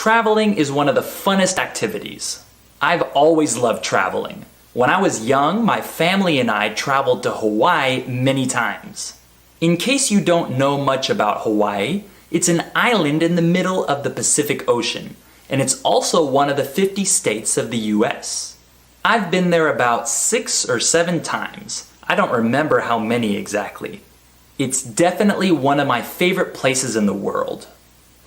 Traveling is one of the funnest activities. I've always loved traveling. When I was young, my family and I traveled to Hawaii many times. In case you don't know much about Hawaii, it's an island in the middle of the Pacific Ocean, and it's also one of the 50 states of the US. I've been there about 6 or 7 times. I don't remember how many exactly. It's definitely one of my favorite places in the world.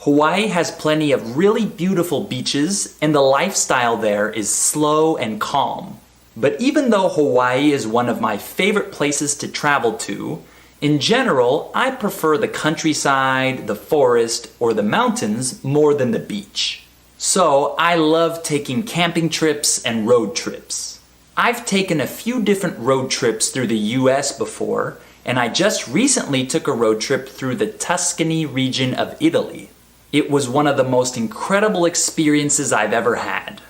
Hawaii has plenty of really beautiful beaches, and the lifestyle there is slow and calm. But even though Hawaii is one of my favorite places to travel to, in general, I prefer the countryside, the forest, or the mountains more than the beach. So I love taking camping trips and road trips. I've taken a few different road trips through the US before, and I just recently took a road trip through the Tuscany region of Italy. It was one of the most incredible experiences I've ever had.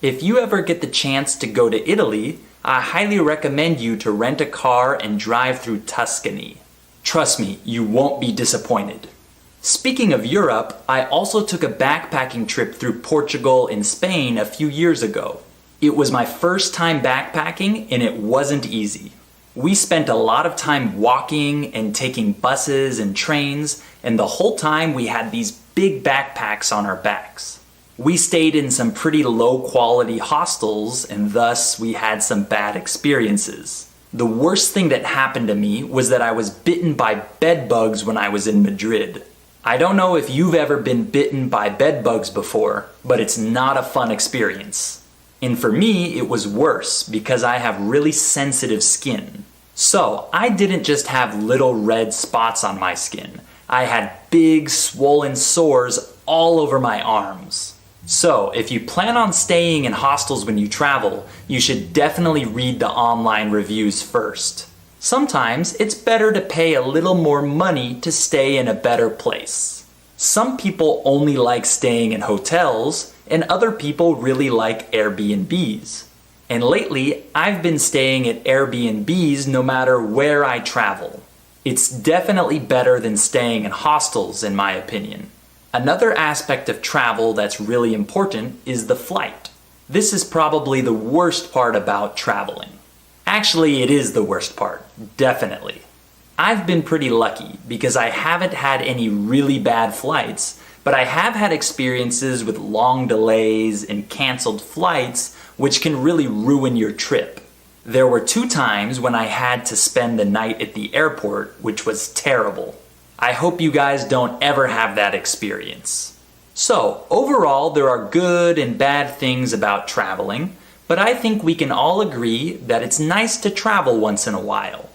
If you ever get the chance to go to Italy, I highly recommend you to rent a car and drive through Tuscany. Trust me, you won't be disappointed. Speaking of Europe, I also took a backpacking trip through Portugal and Spain a few years ago. It was my first time backpacking, and it wasn't easy. We spent a lot of time walking and taking buses and trains, and the whole time we had these big backpacks on our backs. We stayed in some pretty low quality hostels, and thus we had some bad experiences. The worst thing that happened to me was that I was bitten by bed bugs when I was in Madrid. I don't know if you've ever been bitten by bed bugs before, but it's not a fun experience. And for me, it was worse because I have really sensitive skin. So I didn't just have little red spots on my skin. I had big swollen sores all over my arms. So if you plan on staying in hostels when you travel, you should definitely read the online reviews first. Sometimes it's better to pay a little more money to stay in a better place. Some people only like staying in hotels, and other people really like Airbnbs. And lately, I've been staying at Airbnbs no matter where I travel. It's definitely better than staying in hostels, in my opinion. Another aspect of travel that's really important is the flight. This is probably the worst part about traveling. Actually, it is the worst part, definitely. I've been pretty lucky because I haven't had any really bad flights, but I have had experiences with long delays and canceled flights which can really ruin your trip. There were 2 times when I had to spend the night at the airport, which was terrible. I hope you guys don't ever have that experience. So, overall, there are good and bad things about traveling, but I think we can all agree that it's nice to travel once in a while.